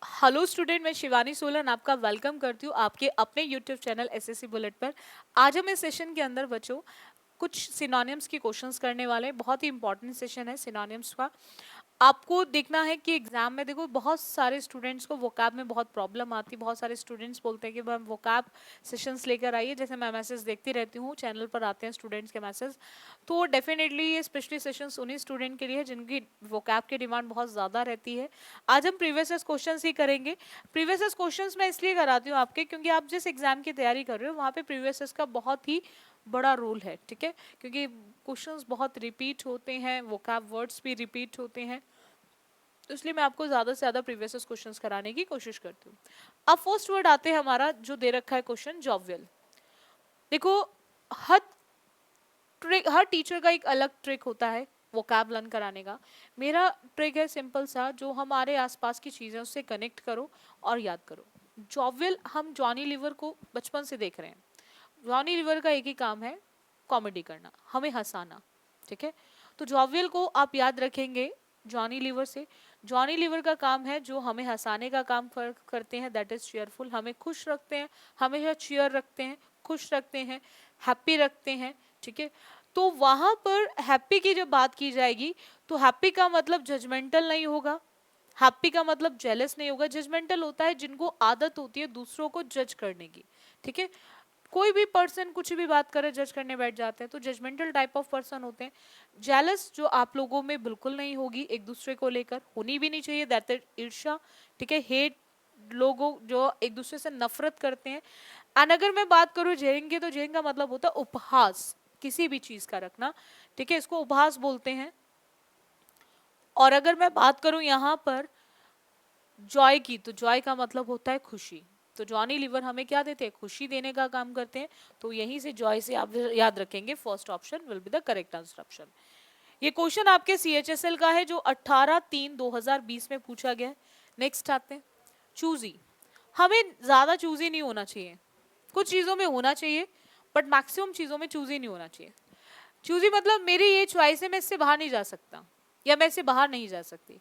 Hello student, मैं शिवानी सोलन आपका welcome करती हूँ आपके अपने यूट्यूब चैनल एसएससी बुलेट पर। आज हम इस सेशन के अंदर बच्चों कुछ सिनोनिम्स की क्वेश्चंस करने वाले हैं। बहुत ही इंपॉर्टेंट सेशन है सिनोनिम्स का। आपको देखना है कि एग्जाम में देखो बहुत सारे स्टूडेंट्स को वोकैब में बहुत प्रॉब्लम आती है। बहुत सारे स्टूडेंट्स बोलते हैं कि मैम वोकैब सेशंस लेकर आइए। जैसे मैं मैसेज देखती रहती हूँ, चैनल पर आते हैं स्टूडेंट्स के मैसेज, तो डेफिनेटली ये स्पेशली सेशंस उन्हीं स्टूडेंट के लिए है जिनकी वोकैब की डिमांड बहुत ज़्यादा रहती है। आज हम प्रीवियस क्वेश्चन ही करेंगे। प्रीवियस क्वेश्चन मैं इसलिए कराती हूँ आपके, क्योंकि आप जिस एग्जाम की तैयारी कर रहे हो वहाँ पे प्रीवियस का बहुत ही बड़ा रोल है, ठीक है। क्योंकि क्वेश्चंस बहुत रिपीट होते हैं, वोकैब वर्ड्स भी रिपीट होते हैं, तो इसलिए मैं आपको ज्यादा से ज्यादा प्रीवियस क्वेश्चंस कराने की कोशिश करती हूँ। अब फर्स्ट वर्ड आते हैं हमारा जो दे रखा है क्वेश्चन, जॉवियल। देखो, हर हर टीचर का एक अलग ट्रिक होता है वोकैब लर्न कराने का। मेरा ट्रिक है सिंपल सा, जो हमारे आसपास की चीज़ें उससे कनेक्ट करो और याद करो। जॉवियल, हम जॉनी लीवर को बचपन से देख रहे हैं। जॉनी लीवर का एक ही काम है, कॉमेडी करना, हमें हंसाना, ठीक है। तो जॉवियल को आप याद रखेंगे जॉनी लीवर से। जॉनी लीवर का काम है जो हमें हंसाने का काम करते हैं, दैट इज चीयरफुल। हमें खुश रखते हैं, हमेशा चीयर रखते हैं, खुश रखते हैं, हैप्पी रखते हैं, ठीक है। तो वहां पर हैप्पी की जब बात की जाएगी तो हैप्पी का मतलब जजमेंटल नहीं होगा, हैप्पी का मतलब जेलस नहीं होगा। जजमेंटल होता है जिनको आदत होती है दूसरों को जज करने की, ठीक है। कोई भी पर्सन कुछ भी बात करे जज करने बैठ जाते हैं, तो जजमेंटल टाइप ऑफ पर्सन होते हैं। जेलस जो आप लोगों में बिल्कुल नहीं होगी, एक दूसरे को लेकर होनी भी नहीं चाहिए, दैट इज ईर्ष्या, ठीक है। हेट, लोगों जो एक दूसरे से नफरत करते हैं। एंड अगर मैं बात करूं जेरिंग की, तो जेरिंग का मतलब होता है उपहास, किसी भी चीज का रखना, ठीक है, इसको उपहास बोलते हैं। और अगर मैं बात करूं यहाँ पर जॉय की, तो जॉय का मतलब होता है खुशी। तो जॉनी लीवर हमें क्या देते हैं, खुशी देने का काम करते हैं। तो यहीं से जॉय से आप याद रखेंगे, first option will be the correct answer option. ये क्वेश्चन आपके सीएचएसएल का है जो 18/3/2020 में पूछा गया है। नेक्स्ट आते हैं, चूजी। हमें ज्यादा चूजी नहीं होना चाहिए, कुछ चीजों में होना चाहिए, बट मैक्सिमम चीजों में चूजी नहीं होना चाहिए। चूजी मतलब मेरी ये चॉइस है, मैं इससे बाहर नहीं जा सकता या मैं इससे बाहर नहीं जा सकती।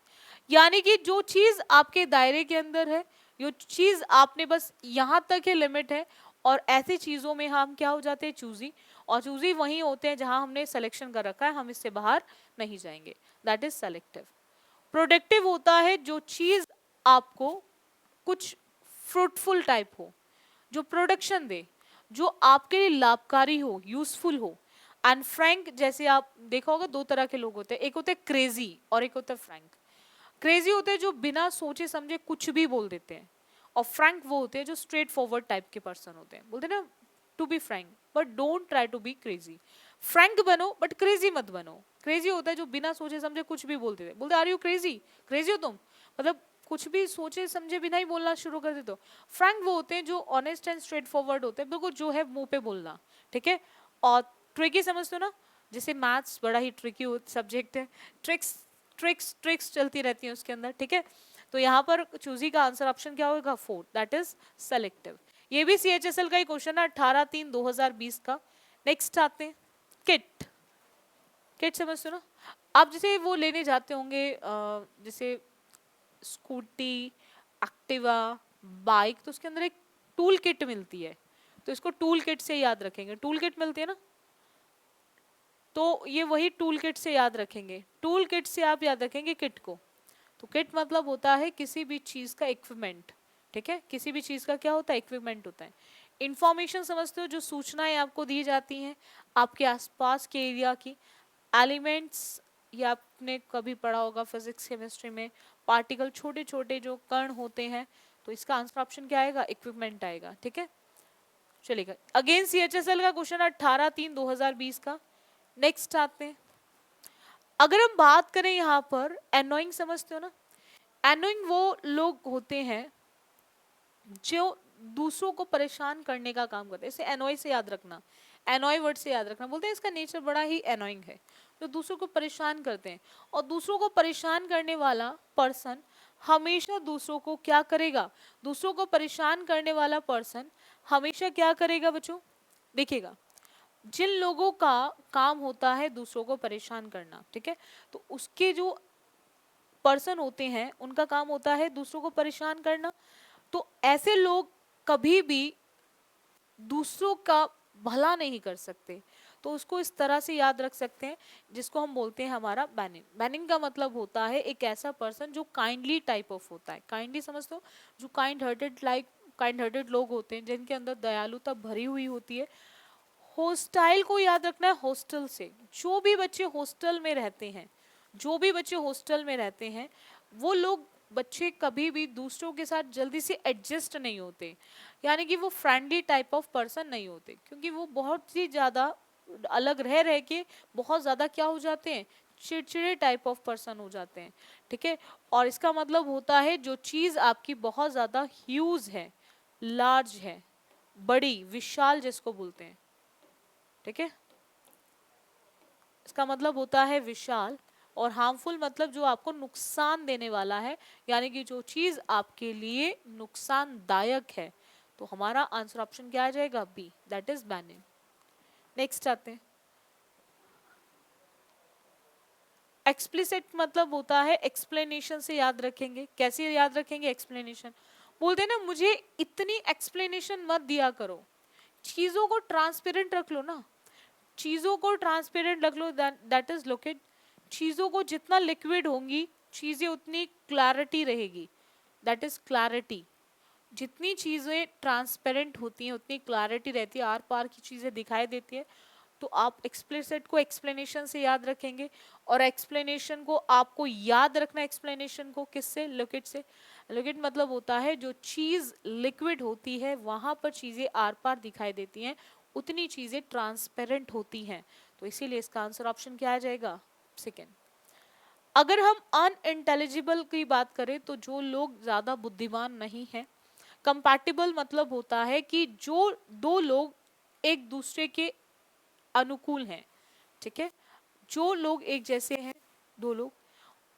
यानी कि जो चीज आपके दायरे के अंदर है, जो चीज आपने बस यहाँ तक है, लिमिट है। और ऐसी चीजों में हम क्या हो जाते हैं, चूजी। और चूजी वही होते हैं जहां हमने सिलेक्शन कर रखा है, हम इससे बाहर नहीं जाएंगे, दैट इज सेलेक्टिव। प्रोडक्टिव होता है जो चीज आपको कुछ फ्रूटफुल टाइप हो, जो प्रोडक्शन दे, जो आपके लिए लाभकारी हो, यूजफुल हो। एंड फ्रैंक, जैसे आप देखा होगा दो तरह के लोग होते हैं, एक होते हैं क्रेजी और एक होता है फ्रैंक। क्रेजी होते हैं जो बिना सोचे समझे कुछ भी बोल देते हैं, और फ्रैंक वो होते हैं जो स्ट्रेट फॉरवर्ड टाइप के पर्सन होते हैं। बोलते हैं ना, to be frank but don't try to be crazy. Frank बनो बट क्रेजी मत बनो। क्रेजी होता है जो बिना सोचे समझे कुछ भी बोलते थे, बोलते आर यू क्रेजी, क्रेजी हो तुम, मतलब कुछ भी सोचे समझे बिना ही बोलना शुरू कर देते हो। फ्रैंक वो होते हैं जो ऑनेस्ट एंड स्ट्रेट फॉरवर्ड होते हैं, बिल्कुल जो है मुंह पे बोलना, ठीक है। और ट्रिकी समझते हो ना, जैसे मैथ्स बड़ा ही ट्रिकी सब्जेक्ट है, ट्रिक्स ट्रिक्स ट्रिक्स चलती रहती हैं उसके अंदर, ठीक है। तो यहाँ पर चूजी का आंसर ऑप्शन क्या होगा, 4, दैट इज सेलेक्टिव। ये भी सीएचएसएल का ही क्वेश्चन है 18/3/2020 का। नेक्स्ट आते हैं, किट। किट समझते हो ना, आप जैसे वो लेने जाते होंगे जैसे स्कूटी, एक्टिवा, बाइक, तो उसके अंदर एक टूल किट मिलती है। तो इसको टूल किट से याद रखेंगे, टूल किट मिलती है ना, तो ये वही टूल किट से याद रखेंगे। टूल किट से आप याद रखेंगे किट को। तो किट मतलब होता है किसी भी चीज का इक्विपमेंट, ठीक है। किसी भी चीज का क्या होता है, इक्विपमेंट होता है। इंफॉर्मेशन समझते हो, जो सूचनाएं आपको दी जाती हैं आपके आसपास के एरिया की। एलिमेंट्स, ये आपने कभी पढ़ा होगा फिजिक्स केमिस्ट्री में, पार्टिकल, छोटे छोटे जो कण होते हैं। तो इसका आंसर ऑप्शन क्या आएगा, इक्विपमेंट आएगा, ठीक है। चलेगा, अगेन सीएचएसएल का क्वेश्चन 18/3/2020 का। नेक्स्ट आते हैं, अगर हम बात करें यहाँ पर एनोइंग, समझते हो ना। एनोइंग वो लोग होते हैं जो दूसरों को परेशान करने का काम करते हैं। इसे एनोय से याद रखना, एनोय वर्ड से याद रखना। बोलते हैं इसका नेचर बड़ा ही एनोइंग है, जो दूसरों को परेशान करते हैं। और दूसरों को परेशान करने वाला पर्सन हमेशा दूसरों को क्या करेगा, दूसरों को परेशान करने वाला पर्सन हमेशा क्या करेगा बच्चों, देखिएगा। जिन लोगों का काम होता है दूसरों को परेशान करना, ठीक है, तो उसके जो पर्सन होते हैं उनका काम होता है दूसरों को परेशान करना, तो ऐसे लोग कभी भी दूसरों का भला नहीं कर सकते। तो उसको इस तरह से याद रख सकते हैं, जिसको हम बोलते हैं हमारा बैनिंग। बैनिंग का मतलब होता है एक ऐसा पर्सन जो काइंडली टाइप ऑफ होता है। काइंडली समझते हो, जो काइंड हार्टेड लोग होते हैं, जिनके अंदर दयालुता भरी हुई होती है। हॉस्टाइल को याद रखना है हॉस्टल से। जो भी बच्चे हॉस्टल में रहते हैं, जो भी बच्चे हॉस्टल में रहते हैं, वो लोग बच्चे कभी भी दूसरों के साथ जल्दी से एडजस्ट नहीं होते, यानी कि वो फ्रेंडली टाइप ऑफ पर्सन नहीं होते, क्योंकि वो बहुत ही ज़्यादा अलग रह के बहुत ज़्यादा क्या हो जाते हैं, चिड़चिड़े टाइप ऑफ पर्सन हो जाते हैं। ठीक है, और इसका मतलब होता है जो चीज़ आपकी बहुत ज़्यादा ह्यूज है, लार्ज है, बड़ी विशाल जिसको बोलते हैं। ठीक है, इसका मतलब होता है विशाल। और हार्मफुल मतलब जो आपको नुकसान देने वाला है, यानी कि जो चीज आपके लिए नुकसानदायक है। तो हमारा आंसर ऑप्शन क्या आ जाएगा, B, that is banning. Next आते हैं, एक्सप्लिसिट मतलब होता है एक्सप्लेनेशन से याद रखेंगे। कैसे याद रखेंगे एक्सप्लेनेशन, बोलते हैं ना मुझे इतनी एक्सप्लेनेशन मत दिया करो, चीजों को ट्रांसपेरेंट रख लो ना, चीजों को ट्रांसपेरेंट रख लो, दैट इज लोकेट। चीजों को जितना लिक्विड होंगी चीजें उतनी क्लैरिटी रहेगी, दैट इज क्लैरिटी। जितनी चीजें ट्रांसपेरेंट होती हैं उतनी क्लैरिटी रहती है, आर पार की चीजें दिखाई देती है। तो आप एक्सप्लिसिट को एक्सप्लेनेशन से याद रखेंगे, और एक्सप्लेनेशन को आपको याद रखना, एक्सप्लेनेशन को किससे, लिक्विड से। लिक्विड मतलब होता है जो चीज लिक्विड होती है वहां पर चीजें आर पार दिखाई देती हैं, उतनी चीजें ट्रांसपेरेंट होती हैं। तो इसीलिए इसका आंसर ऑप्शन क्या आ जाएगा, सेकेंड। अगर हम अनइंटेलिजिबल की बात करें तो जो लोग ज्यादा बुद्धिमान नहीं है। कंपैटिबल मतलब होता है कि जो दो लोग एक दूसरे के अनुकूल हैं। ठीक है, जो लोग एक जैसे हैं, दो लोग।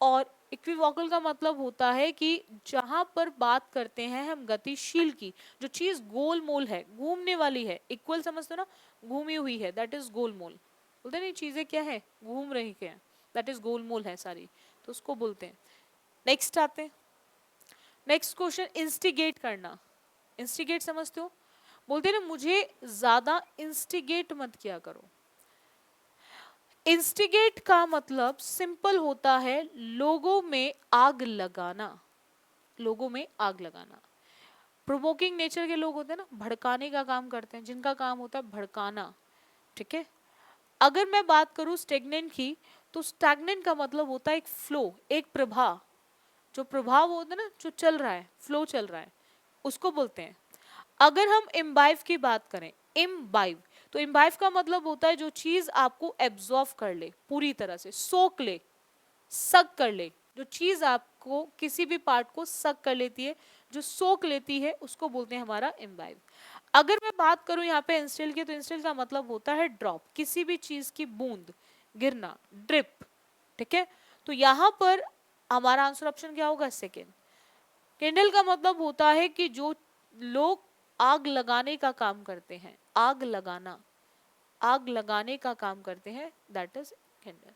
और इक्विवोकल का मतलब होता है कि जहां पर बात करते हैं हम गतिशील की, जो चीज गोल मोल है, घूमने वाली है, इक्वल समझते हो ना, घूमी हुई है, दैट इज गोल मोल। बोलते नहीं चीजें क्या है, घूम रही क्या है, दैट इज गोल मोल है सारी, तो उसको बोलते हैं। नेक्स्ट आते हैं, नेक्स्ट क्वेश्चन, इंस्टिगेट करना। इंस्टिगेट समझते हो, बोलते हैं ना मुझे ज्यादा इंस्टिगेट मत किया करो। इंस्टिगेट का मतलब सिंपल होता है लोगों में आग लगाना, लोगों में आग लगाना। प्रोवोकिंग नेचर के लोग होते हैं ना, भड़काने का काम करते हैं, जिनका काम होता है भड़काना। ठीक है, अगर मैं बात करूं स्टेगनेंट की, तो स्टैग्नेंट का मतलब होता है एक फ्लो, एक प्रवाह। जो प्रभाव होता है ना, जो चल रहा है, फ्लो चल रहा है, उसको बोलते हैं। अगर हम इम्बाइव की बात करें, इम्बाइव, तो इम्बाइव का मतलब होता है जो चीज आपको एब्जॉर्व कर ले, पूरी तरह से सोख ले, सक कर ले। जो चीज आपको किसी भी पार्ट को सक कर लेती है, जो सोख लेती है, उसको बोलते हैं हमारा इम्बाइव। अगर मैं बात करूं यहाँ पे इंस्टिल की, तो इंस्टिल का मतलब होता है ड्रॉप, किसी भी चीज की बूंद, गिरना, ड्रिप। ठीक है, तो यहां पर हमारा आंसर ऑप्शन क्या होगा, सेकेंड। कैंडल का मतलब होता है कि जो लोग आग लगाने का काम करते हैं, आग लगाना, आग लगाने का काम करते हैं, दैट इज कैंडल।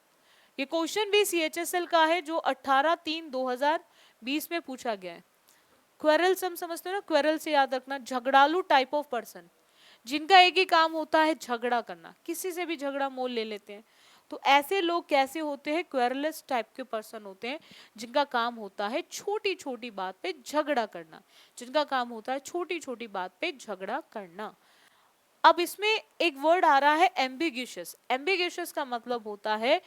ये क्वेश्चन भी सीएचएसएल का है जो 18/3/2020 में पूछा गया है। क्वेरल्स हम समझते हो ना, क्वेरल से याद रखना, झगड़ालू टाइप ऑफ पर्सन, जिनका एक ही काम होता है झगड़ा करना, किसी से भी झगड़ा मोल ले लेते हैं। तो ऐसे लोग कैसे होते हैं, क्वेरलेस टाइप के पर्सन होते हैं, जिनका काम होता है छोटी छोटी बात पे झगड़ा करना, जिनका काम होता है छोटी छोटी बात पे झगड़ा करना। अब इसमें एक वर्ड आ रहा है एम्बिग्यूशियस। एम्बिग्यूशियस का मतलब होता है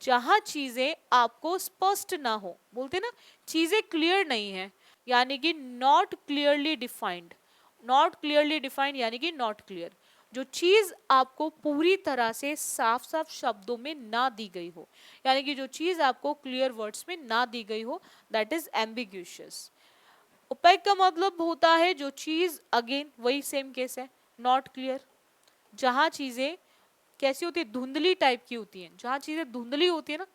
जहां चीजें आपको स्पष्ट ना हो, बोलते ना चीजें क्लियर नहीं है, यानी कि not clearly defined. Not clearly defined यानी कि नॉट क्लियर, जो चीज आपको पूरी तरह से साफ साफ शब्दों में ना दी गई हो, यानी कि जो चीज आपको क्लियर वर्ड्स में ना दी गई हो, दैट इज एम्बिग्यूशियस। ओपेक का मतलब होता है जो चीज, अगेन वही सेम केस है, नॉट क्लियर, जहां चीजें कैसी होती है, धुंधली टाइप की होती हैं। जहां चीजें धुंधली होती है ना,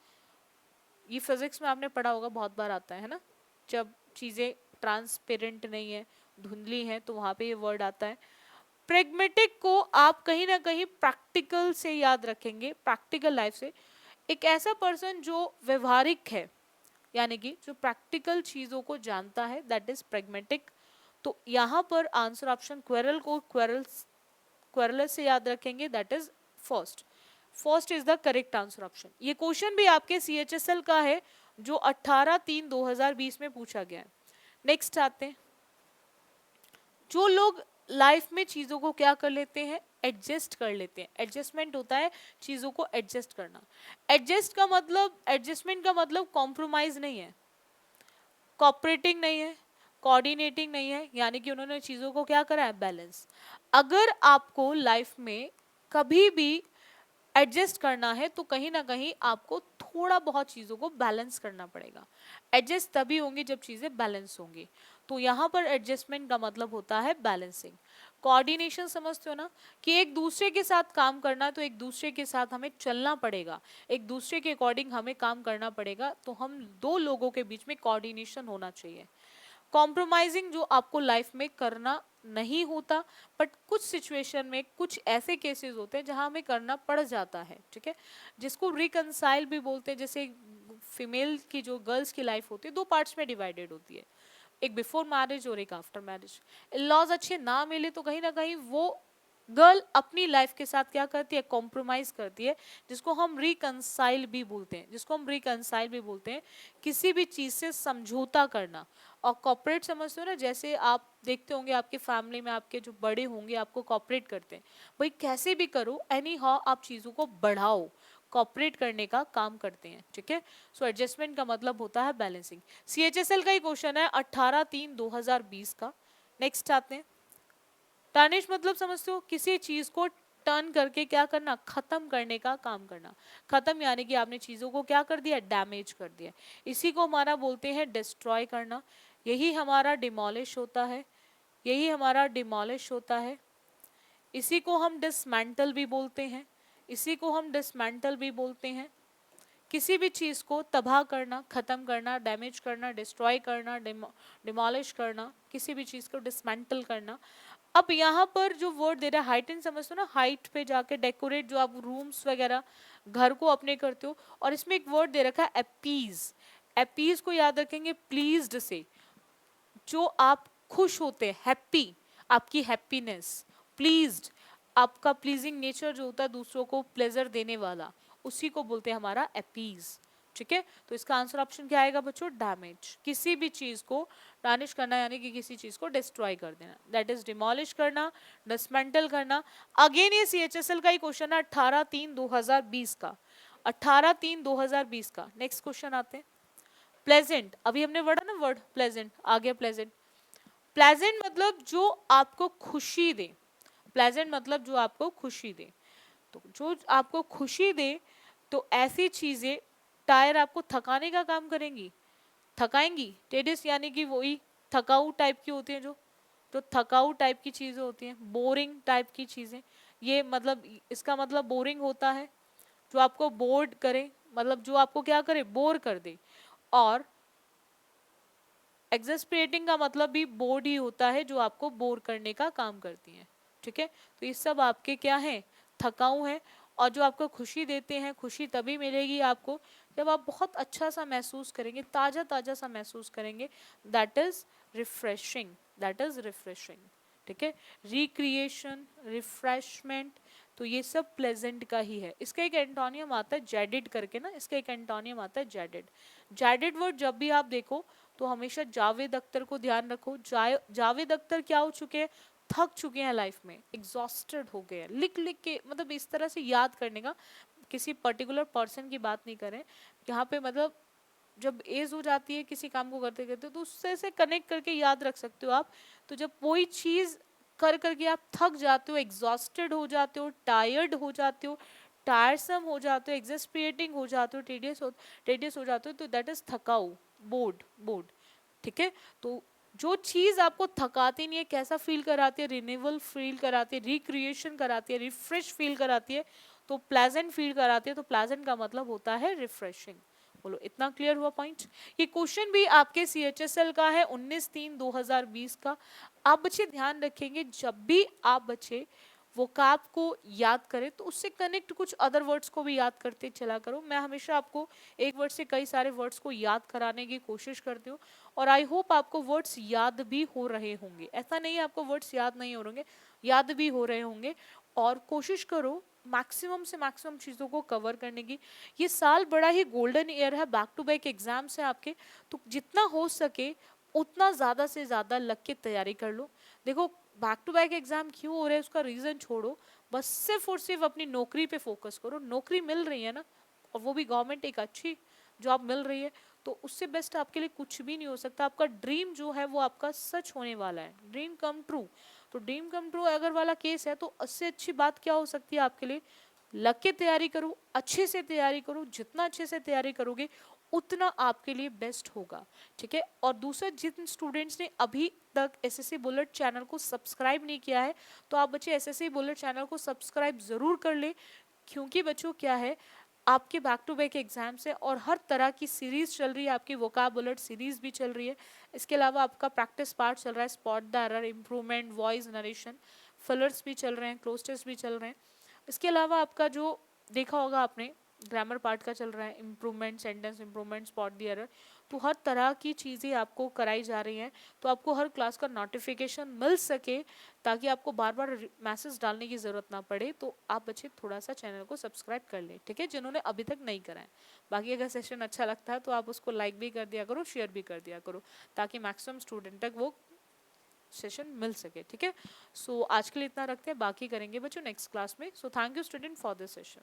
ये फिजिक्स में आपने पढ़ा होगा, बहुत बार आता है ना, जब चीजें ट्रांसपेरेंट नहीं है, धुंधली है, तो वहां पे ये वर्ड आता है। प्रेगमेटिक को आप कहीं ना कहीं प्रैक्टिकल से याद रखेंगे, प्रैक्टिकल लाइफ से। एक ऐसा पर्सन जो व्यवहारिक है, यानी कि जो प्रैक्टिकल चीजों को जानता है, दैट इज प्रैग्मेटिक। तो यहाँ पर आंसर ऑप्शन क्वेरल को क्वेरलस से याद रखेंगे, that is first. First is the correct answer option. ये क्वेश्चन भी आपके CHSL का है जो 18/3/2020 में पूछा गया है। नेक्स्ट आते हैं, जो लोग लाइफ में चीजों को क्या कर लेते हैं, एडजस्ट कर लेते हैं। एडजस्टमेंट होता है चीजों को एडजस्ट करना। एडजस्टमेंट का मतलब कॉम्प्रोमाइज नहीं है, कोऑपरेटिंग नहीं है, कोऑर्डिनेटिंग नहीं है, यानी कि उन्होंने चीजों को क्या करा है, बैलेंस। अगर आपको लाइफ में कभी भी एडजस्ट करना है तो कहीं ना कहीं आपको थोड़ा बहुत चीजों को बैलेंस करना पड़ेगा। एडजस्ट तभी होंगी जब चीजें बैलेंस होंगी। तो यहाँ पर एडजस्टमेंट का मतलब होता है बैलेंसिंग। कोऑर्डिनेशन समझते हो ना, कि एक दूसरे के साथ काम करना है तो एक दूसरे के साथ हमें चलना पड़ेगा, एक दूसरे के अकॉर्डिंग हमें काम करना पड़ेगा, तो हम दो लोगों के बीच में कोऑर्डिनेशन होना चाहिए। कॉम्प्रोमाइजिंग जो आपको लाइफ में करना नहीं होता, बट कुछ सिचुएशन में कुछ ऐसे केसेस होते हैं जहां हमें करना पड़ जाता है, ठीक है, जिसको रिकंसाइल भी बोलते हैं। जैसे फीमेल की जो गर्ल्स की लाइफ होती है, दो पार्ट्स में डिवाइडेड होती है, एक बिफोर मैरिज और एक आफ्टर मैरिज। लॉज अच्छे ना मिले तो कहीं ना कहीं वो गर्ल अपनी लाइफ के साथ क्या करती है, कॉम्प्रोमाइज करती है, जिसको हम रिकंसाइल भी बोलते हैं, किसी भी चीज से समझौता करना। और कॉपरेट समझते हो ना, जैसे आप देखते होंगे आपके फैमिली में आपके जो बड़े होंगे आपको कॉपरेट करते हैं, भाई कैसे भी करो, एनी हाउ आप चीजों को बढ़ाओ, कॉपरेट करने का काम करते हैं, ठीक है। सो एडजस्टमेंट का मतलब होता है बैलेंसिंग। CHSL का ही क्वेश्चन है 18/3/2020 का। नेक्स्ट आते हैं, टर्निश मतलब समझते हो, किसी चीज को टर्न करके क्या करना, खत्म करने का काम करना। खत्म यानी कि आपने चीजों को क्या कर दिया, डैमेज कर दिया। इसी को हमारा बोलते हैं डिस्ट्रॉय करना। यही हमारा डिमोलिश होता है, इसी को हम डिसमेंटल भी बोलते हैं, किसी भी चीज को तबाह करना, खत्म करना, डैमेज करना, डिस्ट्रॉय करना, डिमोलिश करना, किसी भी चीज को डिसमेंटल करना। अब यहाँ पर जो वर्ड दे रहा है हाइट, समझते हो ना, हाइट पे जाके डेकोरेट, जो आप रूम्स वगैरह घर को अपने करते हो, और इसमें एक वर्ड दे रखा है अपीज। अपीज को याद रखेंगे प्लीज्ड से, जो आप खुश होते हैं, हैप्पी, आपकी हैप्पीनेस, प्लीज्ड, आपका प्लीजिंग नेचर जो होता है दूसरों को प्लेजर देने वाला, उसी को बोलते हैं हमारा अपीज, ठीक है। तो इसका आंसर ऑप्शन क्या आएगा बच्चों, डैमेज। किसी भी चीज को डानिश करना यानी कि किसी चीज को डिस्ट्रॉय कर देना, दैट इज डिमोलिश करना, डिसमेंटल करना। अगेन ये CHSL का ही क्वेश्चन है 18/3/2020 का, 18/3/2020 का। नेक्स्ट क्वेश्चन आते हैं, प्लेजेंट। अभी हमने पढ़ा ना वर्ड प्लेजेंट, आगे प्लेजेंट। प्लेजेंट मतलब जो आपको खुशी दे, तो जो आपको खुशी दे, तो ऐसी चीजें टायर आपको थकाने का काम थकाएंगी। टेडिस यानी कि वही थकाऊ टाइप की होती है, जो थकाऊ टाइप की चीजें होती हैं, बोरिंग टाइप की चीजें, ये मतलब इसका मतलब बोरिंग होता है, जो आपको बोर्ड करे, मतलब जो आपको क्या करे, बोर कर दे। और एग्जस्परेटिंग का मतलब भी बोर्ड ही होता है, जो आपको बोर करने का काम करती हैं, ठीक है। तो ये सब आपके क्या है, थकाऊ है। और जो आपको खुशी देते हैं, खुशी तभी मिलेगी आपको जब आप बहुत अच्छा सा महसूस करेंगे, ताजा ताजा सा महसूस करेंगे, दैट इज रिफ्रेशिंग, ठीक है। रिक्रिएशन, रिफ्रेशमेंट, तो ये सब प्लेजेंट का ही है। इसका एक एंटोनियम आता है जेडिड करके ना, जेडिड वर्ड जब भी आप देखो तो हमेशा जावेद अख्तर को ध्यान रखो। जावेद अख्तर क्या हो चुके हैं, थक चुके हैं लाइफ में, एग्जॉस्टेड हो गए हैं लिख लिख के, मतलब इस तरह से याद करने का, किसी पर्टिकुलर पर्सन की बात नहीं करें यहाँ पे, मतलब जब एज हो जाती है किसी काम को करते करते, तो उससे से कनेक्ट करके याद रख सकते हो आप। तो जब कोई चीज कर करके आप थक जाते हो, एग्जॉस्टेड हो जाते हो, टायर्ड हो जाते हो, टायरसम हो जाते हो, एग्जस्पिरेटिंग हो जाते हो, टेडियस हो जाते हो, तो दैट इज थकाऊ, बोर्ड, ठीक है। तो जो चीज आपको थकाती नहीं है, कैसा फील कराती है, रिन्यूअल फील कराती है, रिक्रिएशन कराती है, रिफ्रेश फील कराती है, तो प्लेजेंट फील कराती है, तो प्लेजेंट का मतलब होता है रिफ्रेशिंग। बोलो इतना क्लियर हुआ पॉइंट। ये क्वेश्चन भी आपके CHSL का है 19/3/2020 का। आप बच्चे ध्यान रखेंगे, जब भी आप बच्चे वोकाब को याद करें तो उससे कनेक्ट कुछ अदर वर्ड्स को भी याद करते चला करो। मैं हमेशा आपको एक वर्ड से कई सारे वर्ड्स को याद कराने की कोशिश करती हूँ और आई होप आपको वर्ड्स याद भी हो रहे होंगे। ऐसा नहीं है आपको वर्ड्स याद नहीं हो रहे, याद भी हो रहे होंगे। और कोशिश करो मैक्सिमम से मैक्सिमम चीज़ों को कवर करने की। ये साल बड़ा ही गोल्डन ईयर है, बैक टू बैक एग्जाम्स है आपके, तो जितना हो सके उतना ज़्यादा से ज़्यादा लग के तैयारी कर लो। देखो बैक टू बैक एग्जाम क्यों हो रहे हैं उसका रीज़न छोड़ो, बस सिर्फ और सिर्फ अपनी नौकरी पे फोकस करो। नौकरी मिल रही है ना, और वो भी गवर्नमेंट एक अच्छी जॉब मिल रही है, तो उससे बेस्ट आपके लिए कुछ भी नहीं हो सकता। आपका ड्रीम जो है वो आपका सच होने वाला है, ड्रीम कम ट्रू। तो ड्रीम कम ट्रू अगर वाला केस है तो उससे अच्छी बात क्या हो सकती है आपके लिए। लग के तैयारी करो, अच्छे से तैयारी करो, जितना अच्छे से तैयारी करोगे उतना आपके लिए बेस्ट होगा। ठीक है। और दूसरा, जिन स्टूडेंट्स ने अभी तक एसएससी बुलेट चैनल को सब्सक्राइब नहीं किया है तो आप बच्चे एसएससी बुलेट चैनल को सब्सक्राइब जरूर कर ले, क्योंकि बच्चों क्या है, आपके बैक टू बैक एग्जाम्स है और हर तरह की सीरीज चल रही है, आपकी वोकाबुलरी सीरीज भी चल रही है। इसके अलावा आपका प्रैक्टिस पार्ट चल रहा है, spot the error, improvement, voice narration, fillers भी चल रहे हैं, क्लोज टेस्ट भी चल रहे हैं। इसके अलावा आपका जो देखा होगा आपने ग्रामर पार्ट का चल रहा है, improvement, sentence improvement, spot the error. तो हर तरह की चीज़ें आपको कराई जा रही हैं, तो आपको हर क्लास का नोटिफिकेशन मिल सके ताकि आपको बार बार मैसेज डालने की ज़रूरत ना पड़े। तो आप बच्चे थोड़ा सा चैनल को सब्सक्राइब कर लें, ठीक है, जिन्होंने अभी तक नहीं करा है। बाकी अगर सेशन अच्छा लगता है तो आप उसको लाइक भी कर दिया करो, शेयर भी कर दिया करो, ताकि मैक्सिमम स्टूडेंट तक वो सेशन मिल सके। ठीक है। सो आज के लिए इतना रखते हैं, बाकी करेंगे बच्चों नेक्स्ट क्लास में। So thank you student for this session.